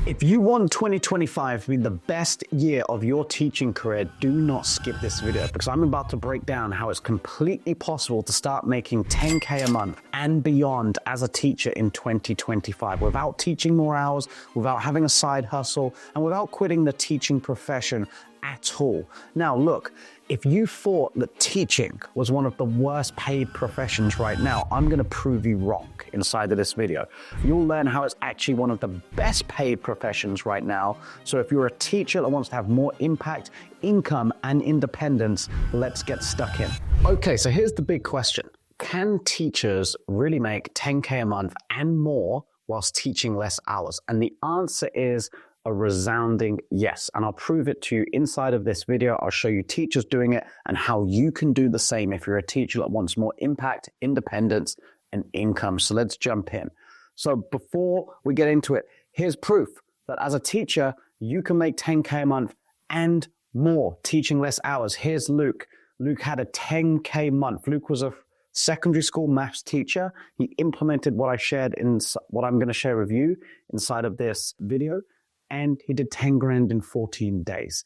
If you want 2025 to be the best year of your teaching career, do not skip this video because I'm about to break down how it's completely possible to start making 10K a month and beyond as a teacher in 2025 without teaching more hours, without having a side hustle, and without quitting the teaching profession at all. Now, look, if you thought that teaching was one of the worst paid professions right now, I'm going to prove you wrong inside of this video. You'll learn how it's actually one of the best paid professions right now. So if you're a teacher that wants to have more impact, income, and independence, let's get stuck in. Okay, so here's the big question. Can teachers really make 10K a month and more whilst teaching less hours? And the answer is a resounding yes. And I'll prove it to you inside of this video. I'll show you teachers doing it and how you can do the same if you're a teacher that wants more impact, independence, and income. So let's jump in. So before we get into it, here's proof that as a teacher, you can make 10K a month and more teaching less hours. Here's Luke. Luke had a 10K month. Luke was a secondary school maths teacher. He implemented what I shared in what I'm going to share with you inside of this video. And he did 10 grand in 14 days.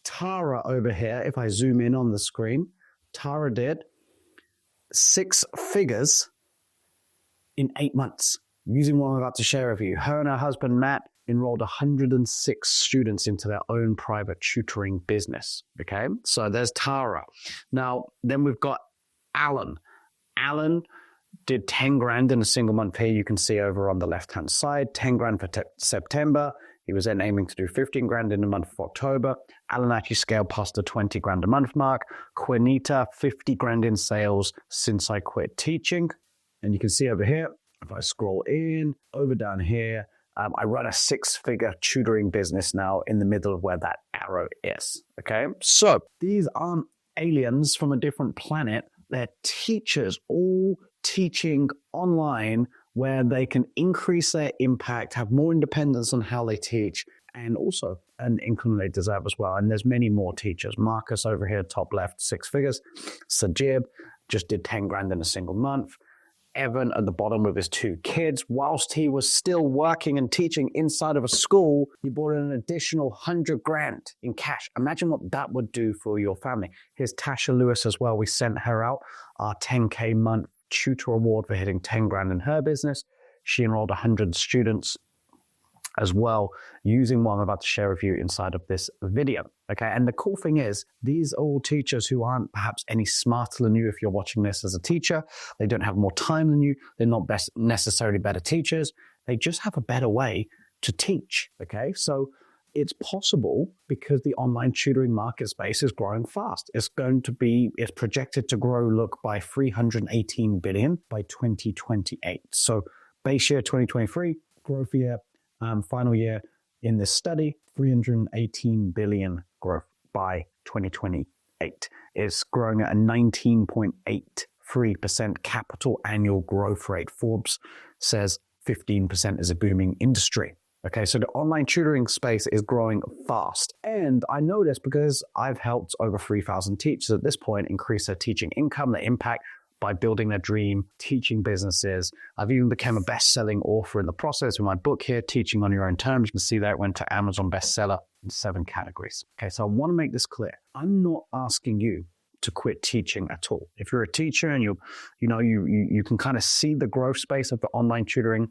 Tara over here, if I zoom in on the screen, Tara did 6 figures in 8 months using what I'm about to share with you. Her and her husband, Matt, enrolled 106 students into their own private tutoring business. Okay, so there's Tara. Now, then we've got Alan. Alan did 10 grand in a single month here. You can see over on the left-hand side, 10 grand for September. He was then aiming to do 15 grand in the month of October. Alan actually scaled past the 20 grand a month mark. Quinita, 50 grand in sales since I quit teaching. And you can see over here, if I scroll in, over down here, I run a 6-figure tutoring business now in the middle of where that arrow is. Okay, so these aren't aliens from a different planet. They're teachers all teaching online where they can increase their impact, have more independence on how they teach, and also an income they deserve as well. And there's many more teachers. Marcus over here, top left, 6 figures. Sajib just did 10 grand in a single month. Evan at the bottom with his 2 kids. Whilst he was still working and teaching inside of a school, he bought an additional 100 grand in cash. Imagine what that would do for your family. Here's Tasha Lewis as well. We sent her out our 10K month tutor award for hitting 10 grand in her business. She enrolled 100 students as well using what I'm about to share with you inside of this video. Okay, and the cool thing is these are all teachers who aren't perhaps any smarter than you if you're watching this as a teacher. They don't have more time than you. They're not necessarily better teachers. They just have a better way to teach. Okay, so it's possible because the online tutoring market space is growing fast. It's projected to grow, look, by 318 billion by 2028. So base year 2023, growth year, final year in this study, 318 billion growth by 2028. It's growing at a 19.83% capital annual growth rate. Forbes says 15% is a booming industry. Okay, so the online tutoring space is growing fast. And I know this because I've helped over 3,000 teachers at this point increase their teaching income, their impact by building their dream teaching businesses. I've even become a best-selling author in the process with my book here, Teaching on Your Own Terms. You can see that it went to Amazon bestseller in 7 categories. Okay, so I want to make this clear. I'm not asking you to quit teaching at all. If you're a teacher and you can kind of see the growth space of the online tutoring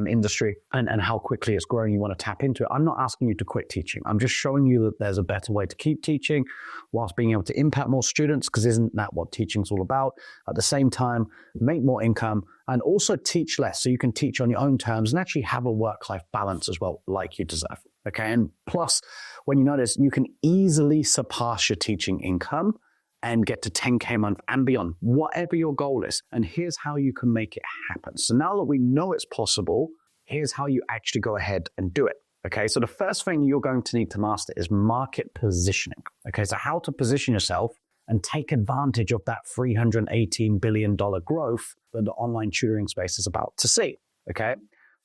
industry and how quickly it's growing, you want to tap into it. I'm not asking you to quit teaching. I'm just showing you that there's a better way to keep teaching whilst being able to impact more students, because isn't that what teaching's all about? At the same time, make more income and also teach less so you can teach on your own terms and actually have a work-life balance as well, like you deserve. Okay, and plus, when you notice, you can easily surpass your teaching income and get to 10K a month and beyond, whatever your goal is. And here's how you can make it happen. So now that we know it's possible, here's how you actually go ahead and do it. Okay, so the first thing you're going to need to master is market positioning. Okay, so how to position yourself and take advantage of that $318 billion growth that the online tutoring space is about to see. Okay,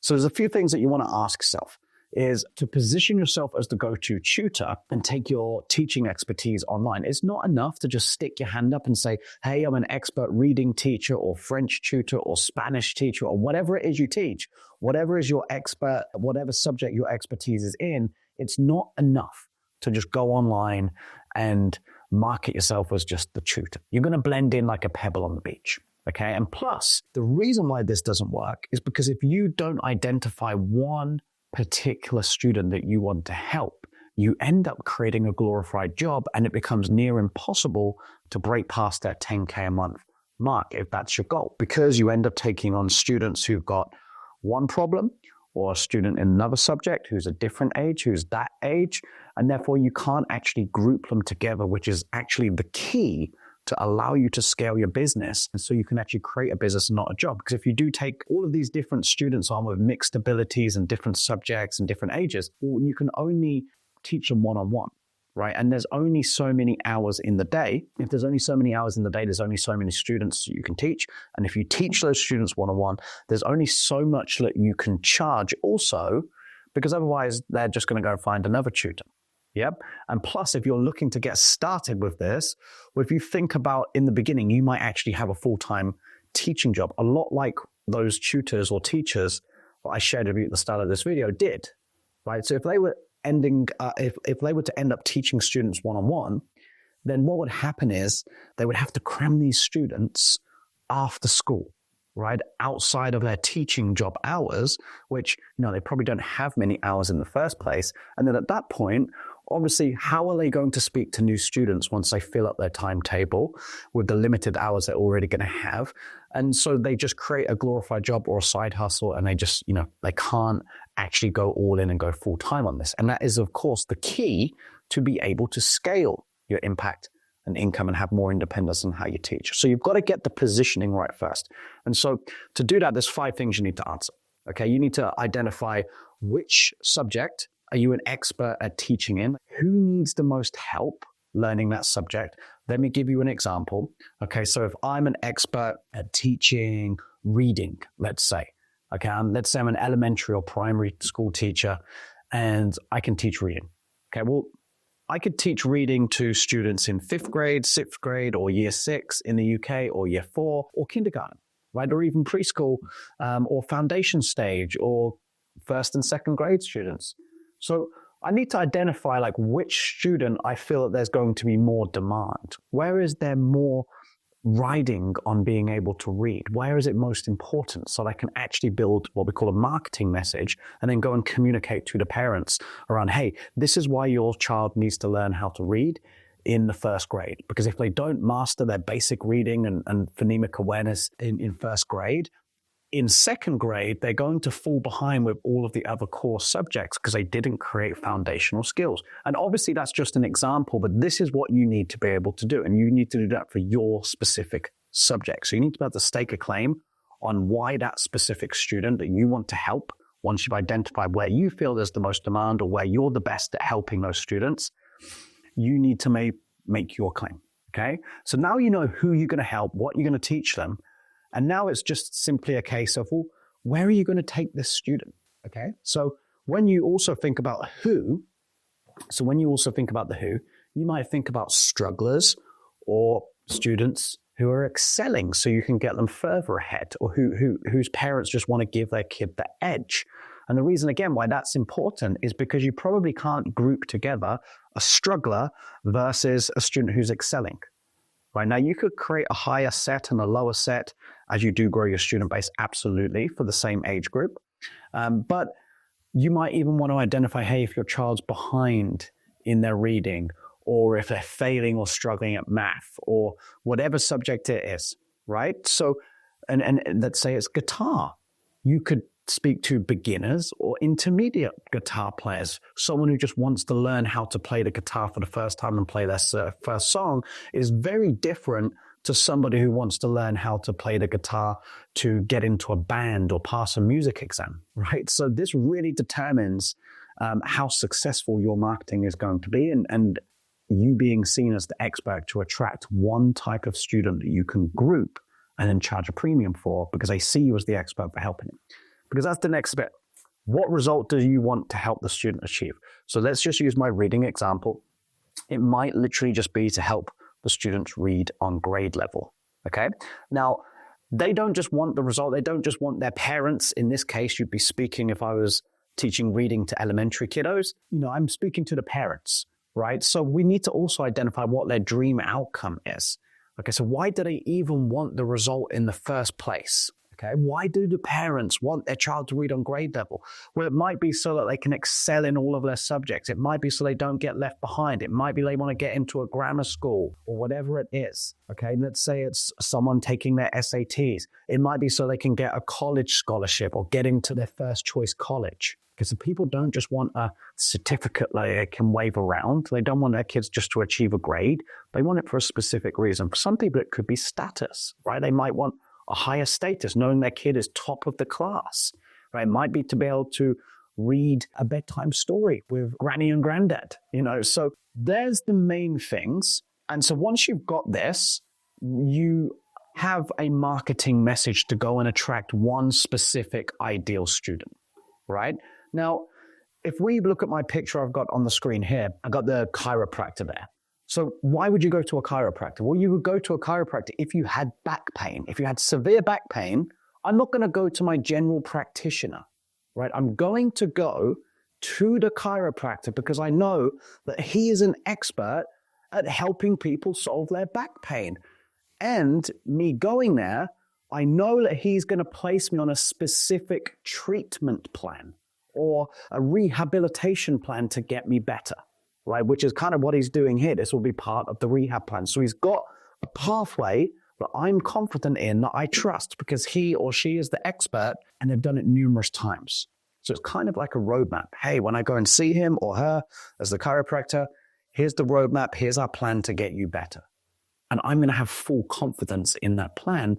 so there's a few things that you want to ask yourself. is to position yourself as the go-to tutor and take your teaching expertise online. It's not enough to just stick your hand up and say, hey, I'm an expert reading teacher or French tutor or Spanish teacher or whatever it is you teach, whatever is your expert, whatever subject your expertise is in. It's not enough to just go online and market yourself as just the tutor. You're going to blend in like a pebble on the beach. Okay. And plus, the reason why this doesn't work is because if you don't identify one particular student that you want to help, you end up creating a glorified job and it becomes near impossible to break past that 10K a month mark if that's your goal, because you end up taking on students who've got one problem or a student in another subject who's a different age, who's that age, and therefore you can't actually group them together, which is actually the key to allow you to scale your business. And so you can actually create a business and not a job. Because if you do take all of these different students on with mixed abilities and different subjects and different ages, well, you can only teach them one-on-one, right? And there's only so many hours in the day. If there's only so many hours in the day, there's only so many students you can teach. And if you teach those students one-on-one, there's only so much that you can charge also, because otherwise they're just going to go find another tutor. Yep. And plus, if you're looking to get started with this, well, if you think about in the beginning, you might actually have a full-time teaching job, a lot like those tutors or teachers that I shared with you at the start of this video did, right? So if they were if they were to end up teaching students one-on-one, then what would happen is they would have to cram these students after school, right? Outside of their teaching job hours, which, they probably don't have many hours in the first place. And then at that point, obviously, how are they going to speak to new students once they fill up their timetable with the limited hours they're already going to have? And so they just create a glorified job or a side hustle, and they just, they can't actually go all in and go full time on this. And that is, of course, the key to be able to scale your impact and income and have more independence in how you teach. So you've got to get the positioning right first. And so to do that, there's 5 things you need to answer. Okay, you need to identify which subject are you an expert at teaching in? Who needs the most help learning that subject? Let me give you an example. Okay, so if I'm an expert at teaching reading, let's say, okay, let's say I'm an elementary or primary school teacher and I can teach reading. Okay, well, I could teach reading to students in 5th grade, 6th grade, or year 6 in the UK, or year 4, or kindergarten, right? Or even preschool, or foundation stage, or 1st and 2nd grade students. So I need to identify which student I feel that there's going to be more demand. Where is there more riding on being able to read? Where is it most important? So I can actually build what we call a marketing message and then go and communicate to the parents around, hey, this is why your child needs to learn how to read in the 1st grade. Because if they don't master their basic reading and phonemic awareness in 1st grade, in 2nd grade, they're going to fall behind with all of the other core subjects because they didn't create foundational skills. And obviously that's just an example, but this is what you need to be able to do. And you need to do that for your specific subject. So you need to be able to stake a claim on why that specific student that you want to help, once you've identified where you feel there's the most demand or where you're the best at helping those students, you need to make your claim, okay? So now you know who you're going to help, what you're going to teach them. And now it's just simply a case of, well, where are you going to take this student? Okay. So when you also think about the who, you might think about strugglers or students who are excelling so you can get them further ahead, or whose parents just want to give their kid the edge. And the reason, again, why that's important is because you probably can't group together a struggler versus a student who's excelling. Right now, you could create a higher set and a lower set as you do grow your student base, absolutely, for the same age group. But you might even want to identify, hey, if your child's behind in their reading, or if they're failing or struggling at math, or whatever subject it is, right? So, and let's say it's guitar. You could speak to beginners or intermediate guitar players. Someone who just wants to learn how to play the guitar for the first time and play their first song is very different to somebody who wants to learn how to play the guitar to get into a band or pass a music exam, right? So this really determines how successful your marketing is going to be, and you being seen as the expert to attract one type of student that you can group and then charge a premium for because they see you as the expert for helping them. Because that's the next bit. What result do you want to help the student achieve? So let's just use my reading example. It might literally just be to help the students read on grade level, okay? Now, they don't just want the result, they don't just want their parents. In this case, you'd be speaking, if I was teaching reading to elementary kiddos, I'm speaking to the parents, right? So we need to also identify what their dream outcome is. Okay, so why do they even want the result in the first place? Okay, why do the parents want their child to read on grade level? Well, it might be so that they can excel in all of their subjects. It might be so they don't get left behind. It might be they want to get into a grammar school or whatever it is. Okay, let's say it's someone taking their SATs. It might be so they can get a college scholarship or get into their first choice college. Because the people don't just want a certificate that they can wave around. They don't want their kids just to achieve a grade. They want it for a specific reason. For some people, it could be status, right? They might want a higher status, knowing their kid is top of the class, right? It might be to be able to read a bedtime story with granny and granddad, So there's the main things. And so once you've got this, you have a marketing message to go and attract one specific ideal student, right? Now, if we look at my picture I've got on the screen here, I got the chiropractor there. So why would you go to a chiropractor? Well, you would go to a chiropractor if you had back pain. If you had severe back pain, I'm not going to go to my general practitioner, right? I'm going to go to the chiropractor because I know that he is an expert at helping people solve their back pain. And me going there, I know that he's going to place me on a specific treatment plan or a rehabilitation plan to get me better, right? Which is kind of what he's doing here. This will be part of the rehab plan. So he's got a pathway that I'm confident in, that I trust because he or she is the expert and they've done it numerous times. So it's kind of like a roadmap. Hey, when I go and see him or her as the chiropractor, here's the roadmap. Here's our plan to get you better. And I'm going to have full confidence in that plan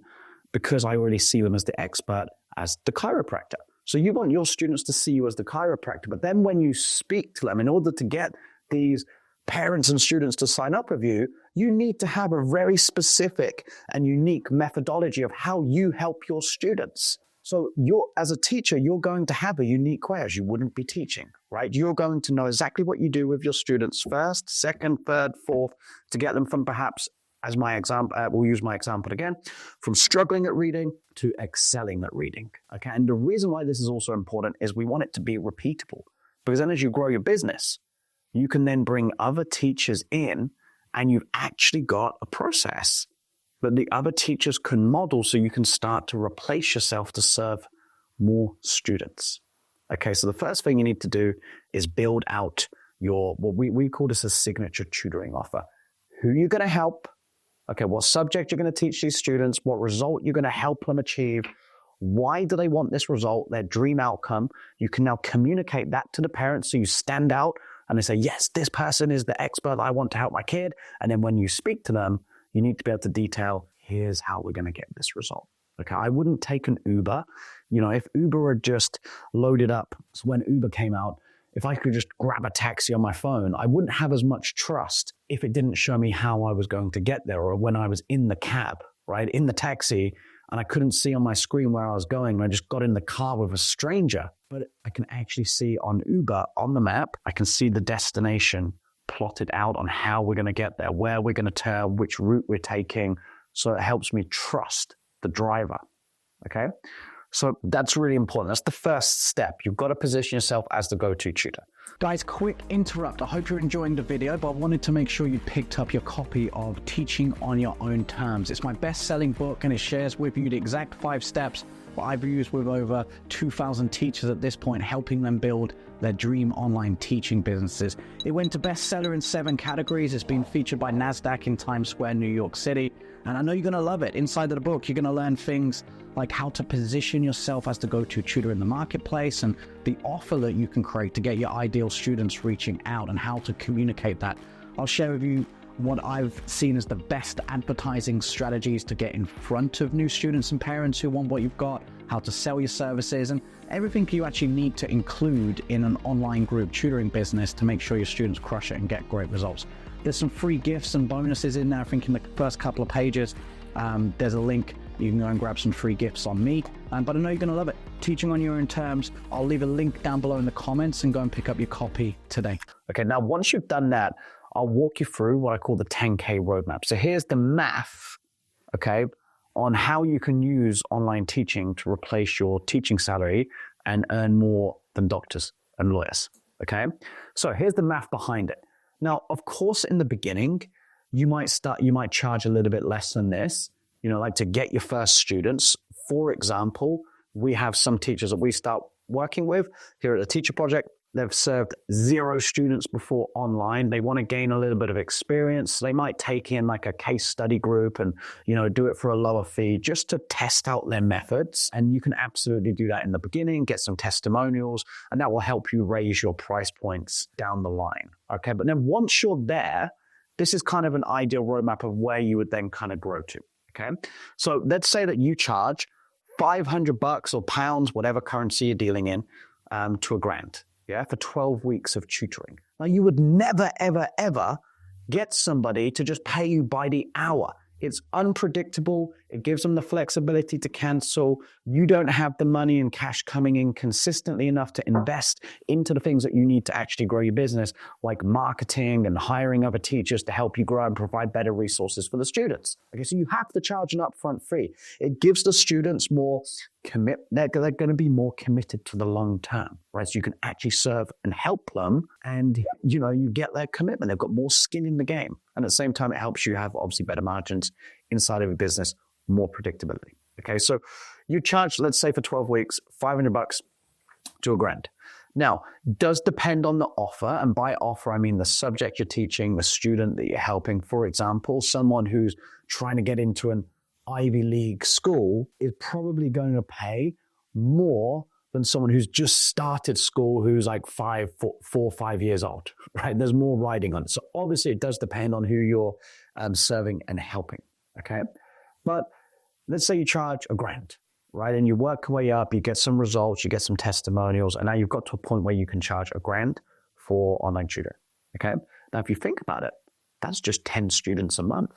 because I already see them as the expert, as the chiropractor. So you want your students to see you as the chiropractor, but then when you speak to them, in order to get these parents and students to sign up with you, you need to have a very specific and unique methodology of how you help your students. So as a teacher, you're going to have a unique way, as you wouldn't be teaching, right? You're going to know exactly what you do with your students first, second, third, fourth, to get them from perhaps, as my example, we'll use my example again, from struggling at reading to excelling at reading, okay? And the reason why this is also important is we want it to be repeatable, because then as you grow your business, you can then bring other teachers in and you've actually got a process that the other teachers can model so you can start to replace yourself to serve more students. Okay, so the first thing you need to do is build out your, what we call this a signature tutoring offer. Who you're going to help, okay, what subject you're going to teach these students, what result you're going to help them achieve, why do they want this result, their dream outcome. You can now communicate that to the parents so you stand out and they say, yes, this person is the expert I want to help my kid. And then when you speak to them, you need to be able to detail, here's how we're going to get this result. Okay, I wouldn't take an Uber. If Uber had just loaded up, so when Uber came out, if I could just grab a taxi on my phone, I wouldn't have as much trust if it didn't show me how I was going to get there, or when I was in the cab, right, in the taxi, and I couldn't see on my screen where I was going, and I just got in the car with a stranger. But I can actually see on Uber, on the map, I can see the destination plotted out on how we're going to get there, where we're going to turn, which route we're taking. So it helps me trust the driver, okay? So that's really important. That's the first step. You've got to position yourself as the go-to tutor. Guys, quick interrupt. I hope you're enjoying the video, but I wanted to make sure you picked up your copy of Teaching on Your Own Terms. It's my best-selling book, and it shares with you the exact 5 steps that I've used with over 2,000 teachers at this point, helping them build their dream online teaching businesses. It went to bestseller in 7 categories. It's been featured by NASDAQ in Times Square, New York City. And I know you're going to love it. Inside of the book, you're going to learn things like how to position yourself as the go-to tutor in the marketplace and the offer that you can create to get your ideal students reaching out and how to communicate that. I'll share with you what I've seen as the best advertising strategies to get in front of new students and parents who want what you've got, how to sell your services, and everything you actually need to include in an online group tutoring business to make sure your students crush it and get great results. There's some free gifts and bonuses in there. I think in the first couple of pages, there's a link You can go and grab some free gifts on me, but I know you're going to love it. Teaching on your own terms. I'll leave a link down below in the comments and go and pick up your copy today. Okay, now once you've done that, I'll walk you through what I call the 10K roadmap. So here's the math, okay, on how you can use online teaching to replace your teaching salary and earn more than doctors and lawyers, okay? So here's the math behind it. Now, of course, in the beginning, you might charge a little bit less than this, like to get your first students. For example, we have some teachers that we start working with here at the Teacher Project. They've served 0 students before online. They want to gain a little bit of experience. They might take in like a case study group and, do it for a lower fee just to test out their methods. And you can absolutely do that in the beginning, get some testimonials, and that will help you raise your price points down the line. Okay, but then once you're there, this is kind of an ideal roadmap of where you would then kind of grow to. Okay, so let's say that you charge $500 or pounds, whatever currency you're dealing in, to $1,000. Yeah, for 12 weeks of tutoring. Now, you would never, ever, ever get somebody to just pay you by the hour. It's unpredictable. It gives them the flexibility to cancel. You don't have the money and cash coming in consistently enough to invest into the things that you need to actually grow your business, like marketing and hiring other teachers to help you grow and provide better resources for the students. Okay, so you have to charge an upfront fee. It gives the students more they're going to be more committed to the long term, right? So you can actually serve and help them and, you get their commitment. They've got more skin in the game. And at the same time, it helps you have obviously better margins inside of your business, more predictability. Okay, so you charge, let's say for 12 weeks, $500 to $1,000. Now, does depend on the offer. And by offer, I mean the subject you're teaching, the student that you're helping. For example, someone who's trying to get into an Ivy League school is probably going to pay more than someone who's just started school who's like 4 or 5 years old, right? There's more riding on it. So obviously it does depend on who you're serving and helping, okay? But let's say you charge $1,000, right? And you work your way up, you get some results, you get some testimonials, and now you've got to a point where you can charge $1,000 for online tutoring, okay? Now, if you think about it, that's just 10 students a month.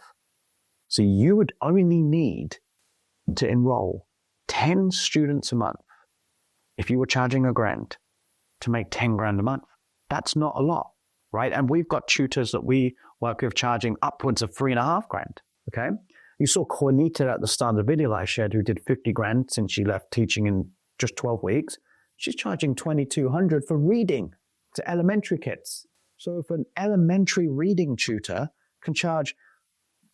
So you would only need to enroll 10 students a month if you were charging $1,000 to make 10 grand a month. That's not a lot, right? And we've got tutors that we work with charging upwards of 3.5 grand, okay? You saw Cornita at the start of the video that I shared who did 50 grand since she left teaching in just 12 weeks. She's charging 2,200 for reading to elementary kids. So if an elementary reading tutor can charge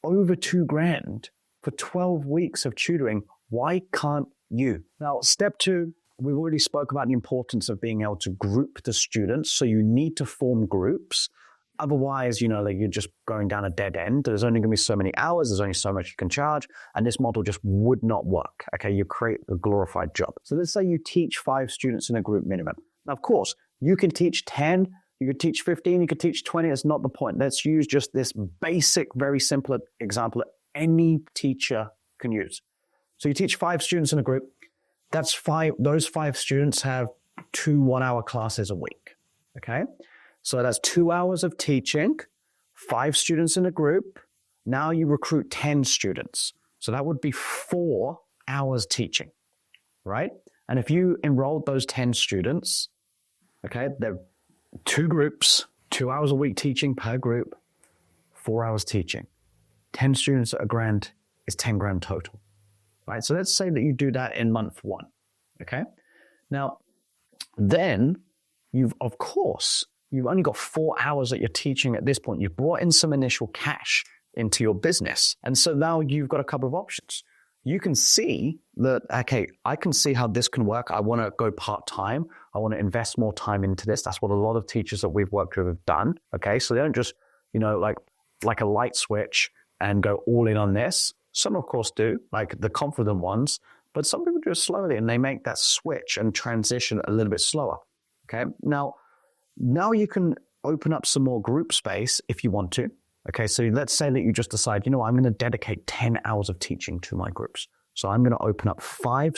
over 2 grand for 12 weeks of tutoring, why can't you? Now, step 2, we've already spoke about the importance of being able to group the students. So you need to form groups. Otherwise, you're just going down a dead end. There's only going to be so many hours. There's only so much you can charge. And this model just would not work. Okay, you create a glorified job. So let's say you teach 5 students in a group minimum. Now, of course, you can teach 10, you could teach 15, you could teach 20. That's not the point. Let's use just this basic, very simple example that any teacher can use. So you teach 5 students in a group. Those 5 students have 2 one-hour classes a week. Okay? So that's 2 hours of teaching, 5 students in a group. Now you recruit 10 students. So that would be 4 hours teaching, right? And if you enrolled those 10 students, okay, they're 2 groups, 2 hours a week teaching per group, 4 hours teaching. 10 students at $1,000 is 10 grand total, right? So let's say that you do that in month 1, okay? Now, then you've only got 4 hours that you're teaching at this point. You've brought in some initial cash into your business. And so now you've got a couple of options. You can see that, okay, I can see how this can work. I want to go part-time. I want to invest more time into this. That's what a lot of teachers that we've worked with have done. Okay, so they don't just, like a light switch and go all in on this. Some, of course, do, like the confident ones, but some people do it slowly and they make that switch and transition a little bit slower. Okay, now you can open up some more group space if you want to. Okay, so let's say that you just decide, I'm going to dedicate 10 hours of teaching to my groups. So I'm going to open up 5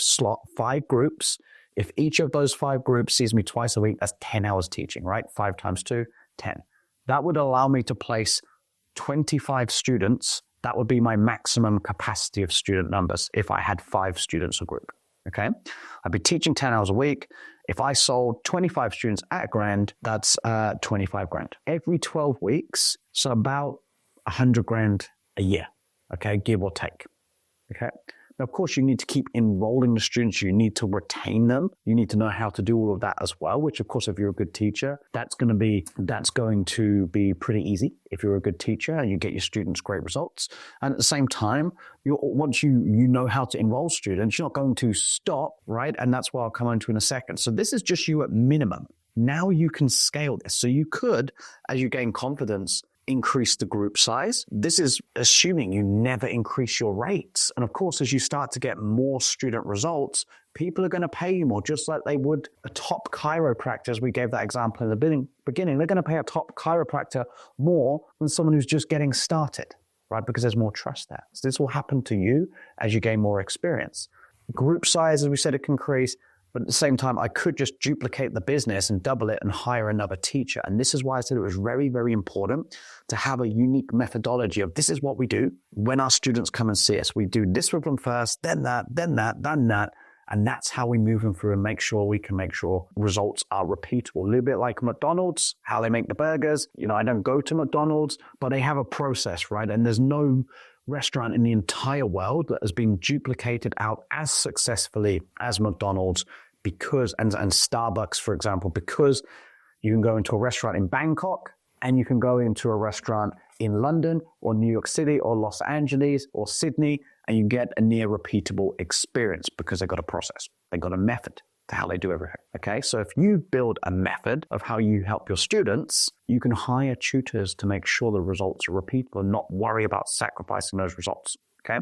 groups. If each of those 5 groups sees me twice a week, that's 10 hours teaching, right? 5 times 2, 10. That would allow me to place 25 students That would be my maximum capacity of student numbers if I had 5 students a group. Okay, I'd be teaching 10 hours a week. If I sold 25 students at $1,000, that's 25 grand. Every 12 weeks, so about 100 grand a year, okay, give or take. Okay. Now, of course, you need to keep enrolling the students. You need to retain them. You need to know how to do all of that as well, which, of course, if you're a good teacher, that's going to be pretty easy if you're a good teacher and you get your students great results. And at the same time, once you know how to enroll students, you're not going to stop, right? And that's what I'll come on to in a second. So this is just you at minimum. Now you can scale this. So you could, as you gain confidence, increase the group size. This is assuming you never increase your rates. And of course, as you start to get more student results, people are going to pay you more, just like they would a top chiropractor, as we gave that example in the beginning. They're going to pay a top chiropractor more than someone who's just getting started, right? Because there's more trust there. So this will happen to you as you gain more experience. Group size, as we said, it can increase. But at the same time, I could just duplicate the business and double it and hire another teacher. And this is why I said it was very, very important to have a unique methodology of this is what we do when our students come and see us. We do this with them first, then that, then that, then that. And that's how we move them through and make sure results are repeatable. A little bit like McDonald's, how they make the burgers. I don't go to McDonald's, but they have a process, right? And there's no restaurant in the entire world that has been duplicated out as successfully as McDonald's and Starbucks, for example, because you can go into a restaurant in Bangkok and you can go into a restaurant in London or New York City or Los Angeles or Sydney, and you get a near repeatable experience because they've got a process. They've got a method to how they do everything. Okay, so if you build a method of how you help your students, you can hire tutors to make sure the results are repeatable and not worry about sacrificing those results. Okay,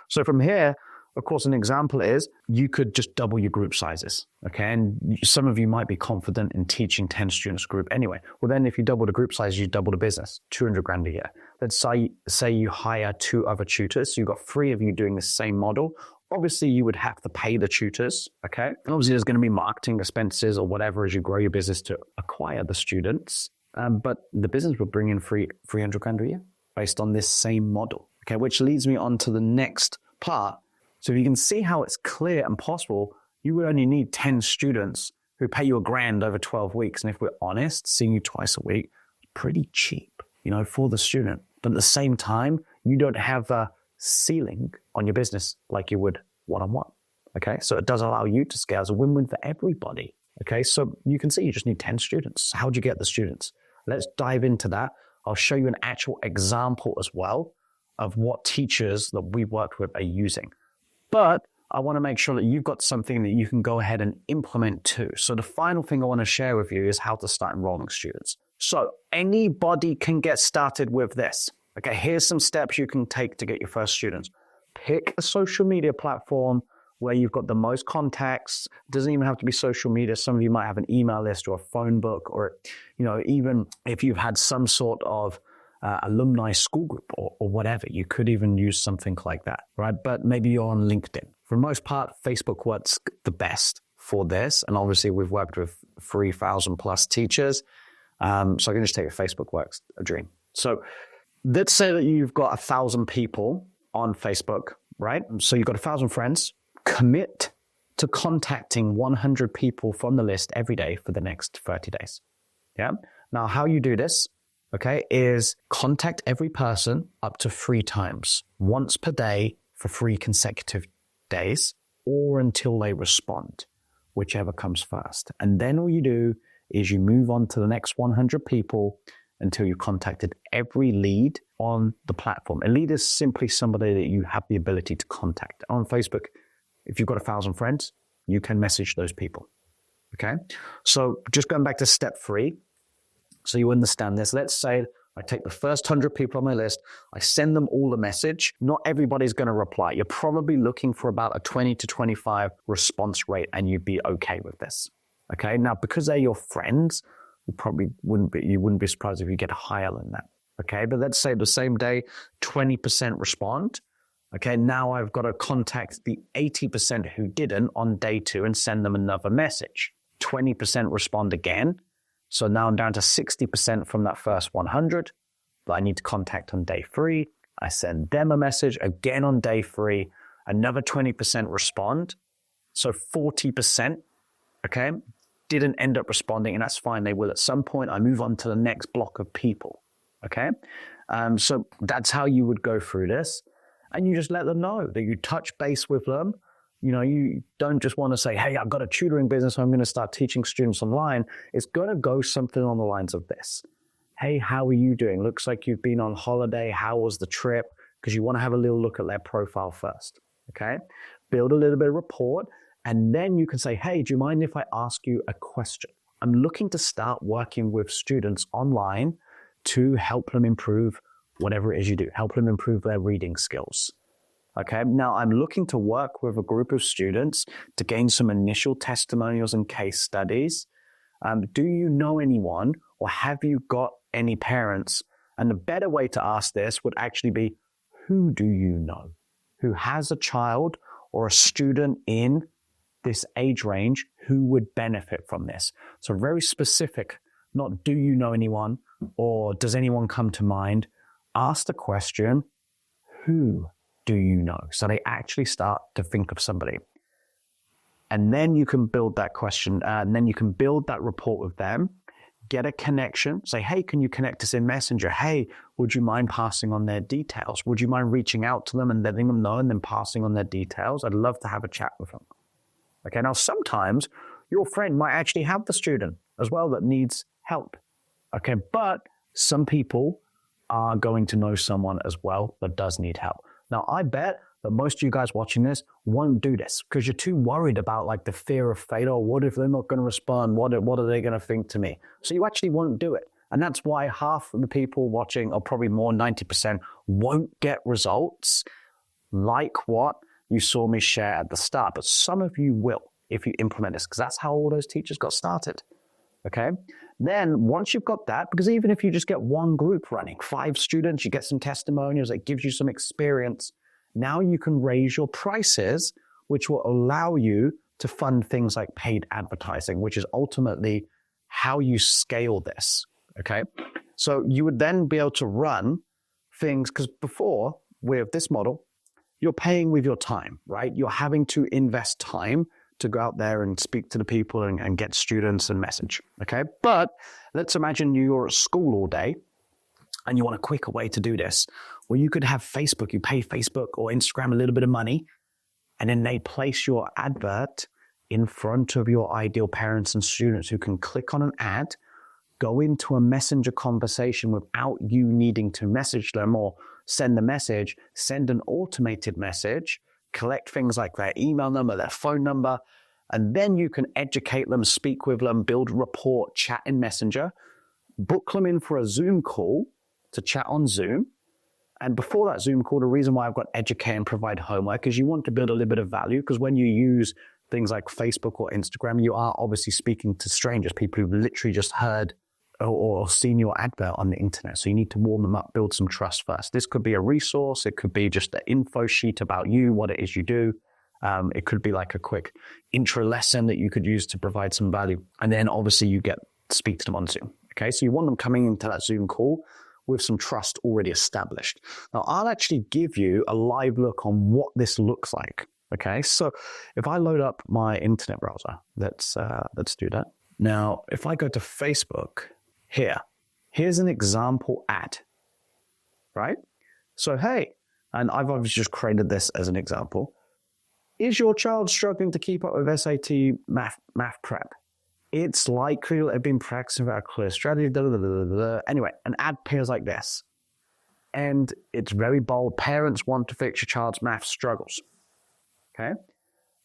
so from here, of course, an example is you could just double your group sizes. Okay, and some of you might be confident in teaching 10 students a group anyway. Well, then if you double the group size, you double the business, 200 grand a year. Let's say you hire 2 other tutors. So you've got 3 of you doing the same model. Obviously, you would have to pay the tutors, okay? And obviously, there's going to be marketing expenses or whatever as you grow your business to acquire the students. But the business will bring in 300 grand a year based on this same model, okay? Which leads me on to the next part. So if you can see how it's clear and possible, you would only need 10 students who pay you $1,000 over 12 weeks. And if we're honest, seeing you twice a week is pretty cheap, for the student. But at the same time, you don't have a ceiling on your business like you would one-on-one. Okay, so it does allow you to scale as a win-win for everybody. Okay, so you can see you just need 10 students. How do you get the students? Let's dive into that. I'll show you an actual example as well of what teachers that we worked with are using. But I want to make sure that you've got something that you can go ahead and implement too. So the final thing I want to share with you is how to start enrolling students. So anybody can get started with this. Okay, here's some steps you can take to get your first students. Pick a social media platform where you've got the most contacts. It doesn't even have to be social media. Some of you might have an email list or a phone book, or even if you've had some sort of alumni school group or whatever, you could even use something like that, right? But maybe you're on LinkedIn. For the most part, Facebook works the best for this. And obviously we've worked with 3,000 plus teachers. So I can just take a Facebook works a dream. So let's say that you've got 1,000 people on Facebook, right? So you've got 1,000 friends. Commit to contacting 100 people from the list every day for the next 30 days. Yeah. Now, how you do this, okay, is contact every person up to 3 times, once per day for 3 consecutive days, or until they respond, whichever comes first. And then all you do is you move on to the next 100 people until you contacted every lead on the platform. A lead is simply somebody that you have the ability to contact. On Facebook, if you've got 1,000 friends, you can message those people, okay? So just going back to step 3, so you understand this. Let's say I take the first 100 people on my list, I send them all a message. Not everybody's going to reply. You're probably looking for about a 20 to 25 response rate, and you'd be okay with this, okay? Now, because they're your friends, you wouldn't be surprised if you get higher than that, okay? But let's say the same day, 20% respond. Okay, now I've got to contact the 80% who didn't on day 2 and send them another message. 20% respond again. So now I'm down to 60% from that first 100 that I need to contact on day 3. I send them a message again on day 3, another 20% respond. So 40%, okay, didn't end up responding, and that's fine. They will at some point. I move on to the next block of people, okay? So that's how you would go through this. And you just let them know that you touch base with them. You know, you don't just want to say, hey, I've got a tutoring business, so I'm going to start teaching students online. It's going to go something on the lines of this. Hey, how are you doing? Looks like you've been on holiday. How was the trip? Because you want to have a little look at their profile first, okay? Build a little bit of rapport. And then you can say, hey, do you mind if I ask you a question? I'm looking to start working with students online to help them improve whatever it is you do, help them improve their reading skills. Okay, now I'm looking to work with a group of students to gain some initial testimonials and case studies. Do you know anyone, or have you got any parents? And the better way to ask this would actually be, who do you know who has a child or a student in this age range who would benefit from this? So very specific, not do you know anyone or does anyone come to mind? Ask the question, who do you know? So they actually start to think of somebody. And then you can build that question, and then you can build that rapport with them, get a connection, say, hey, can you connect us in Messenger? Hey, would you mind passing on their details? Would you mind reaching out to them and letting them know and then passing on their details? I'd love to have a chat with them. Okay, now sometimes your friend might actually have the student as well that needs help. Okay, but some people are going to know someone as well that does need help. Now, I bet that most of you guys watching this won't do this because you're too worried about like the fear of failure. Or what if they're not going to respond? What are they going to think to me? So you actually won't do it. And that's why half of the people watching, or probably more, 90%, won't get results like what you saw me share at the start. But some of you will if you implement this, because that's how all those teachers got started. Okay? Then once you've got that, because even if you just get one group running, 5 students, you get some testimonials, it gives you some experience. Now you can raise your prices, which will allow you to fund things like paid advertising, which is ultimately how you scale this. Okay? So you would then be able to run things, because before, with this model, you're paying with your time, right? You're having to invest time to go out there and speak to the people and get students and message, okay? But let's imagine you're at school all day and you want a quicker way to do this. Well, you could have Facebook, you pay Facebook or Instagram a little bit of money, and then they place your advert in front of your ideal parents and students who can click on an ad, go into a messenger conversation without you needing to message them or send the message, send an automated message, collect things like their email number, their phone number, and then you can educate them, speak with them, build rapport, chat in Messenger, book them in for a Zoom call to chat on Zoom. And before that Zoom call, the reason why I've got educate and provide homework is you want to build a little bit of value, because when you use things like Facebook or Instagram, you are obviously speaking to strangers, people who've literally just heard or seen your advert on the internet. So you need to warm them up, build some trust first. This could be a resource. It could be just an info sheet about you, what it is you do. It could be like a quick intro lesson that you could use to provide some value. And then obviously you speak to them on Zoom. Okay, so you want them coming into that Zoom call with some trust already established. Now, I'll actually give you a live look on what this looks like. Okay, so if I load up my internet browser, let's do that. Now, if I go to Facebook, here's an example ad, right? So, hey, and I've obviously just created this as an example. Is your child struggling to keep up with SAT math prep? It's likely they've been practicing for a clear strategy. Anyway, an ad appears like this. And it's very bold. Parents want to fix your child's math struggles. Okay?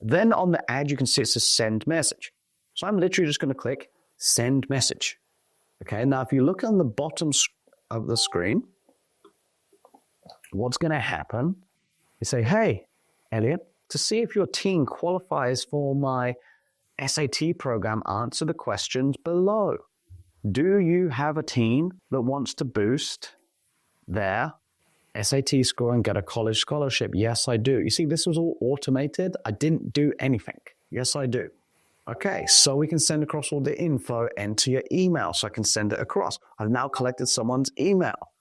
Then on the ad, you can see it says send message. So I'm literally just going to click send message. Okay, now if you look on the bottom of the screen, what's going to happen is say, hey, Elliot, to see if your teen qualifies for my SAT program, answer the questions below. Do you have a teen that wants to boost their SAT score and get a college scholarship? Yes, I do. You see, this was all automated. I didn't do anything. Yes, I do. Okay, so we can send across all the info, enter your email, so I can send it across. I've now collected someone's email.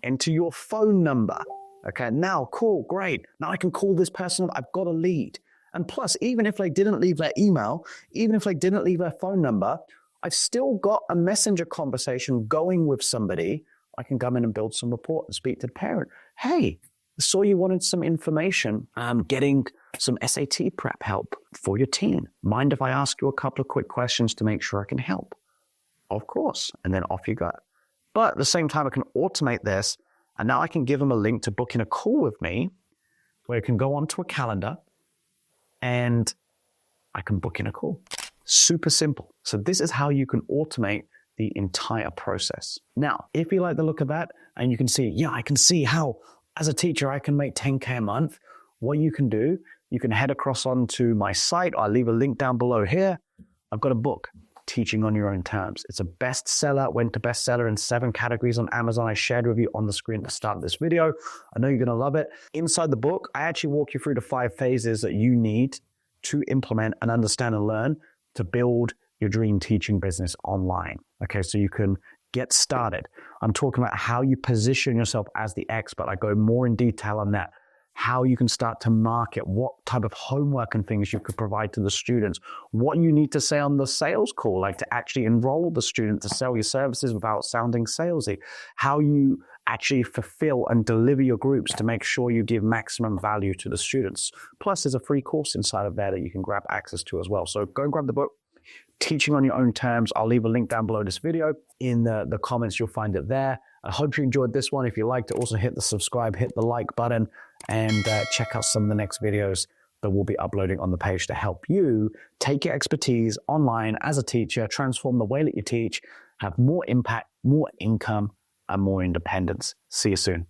Enter your phone number. Okay, now, cool, great. Now I can call this person up. I've got a lead. And plus, even if they didn't leave their email, even if they didn't leave their phone number, I've still got a messenger conversation going with somebody. I can come in and build some rapport and speak to the parent. Hey, I saw you wanted some information. I'm getting some SAT prep help for your teen. Mind if I ask you a couple of quick questions to make sure I can help? Of course. And then off you go. But at the same time, I can automate this. And now I can give them a link to book in a call with me where you can go onto a calendar and I can book in a call. Super simple. So this is how you can automate the entire process. Now, if you like the look of that and you can see, yeah, I can see how as a teacher I can make 10K a month, what you can do, you can head across onto my site. I'll leave a link down below here. I've got a book, Teaching on Your Own Terms. It's a bestseller, went to bestseller in 7 categories on Amazon. I shared with you on the screen at the start of this video. I know you're gonna love it. Inside the book, I actually walk you through the 5 phases that you need to implement and understand and learn to build your dream teaching business online. Okay, so you can get started. I'm talking about how you position yourself as the expert. I go more in detail on that. How you can start to market, what type of homework and things you could provide to the students, what you need to say on the sales call, like to actually enroll the student to sell your services without sounding salesy, how you actually fulfill and deliver your groups to make sure you give maximum value to the students. Plus, there's a free course inside of there that you can grab access to as well. So go and grab the book, Teaching on Your Own Terms. I'll leave a link down below this video. In the comments, you'll find it there. I hope you enjoyed this one. If you liked it, also hit the subscribe, hit the like button, and check out some of the next videos that we'll be uploading on the page to help you take your expertise online as a teacher, transform the way that you teach, have more impact, more income, and more independence. See you soon.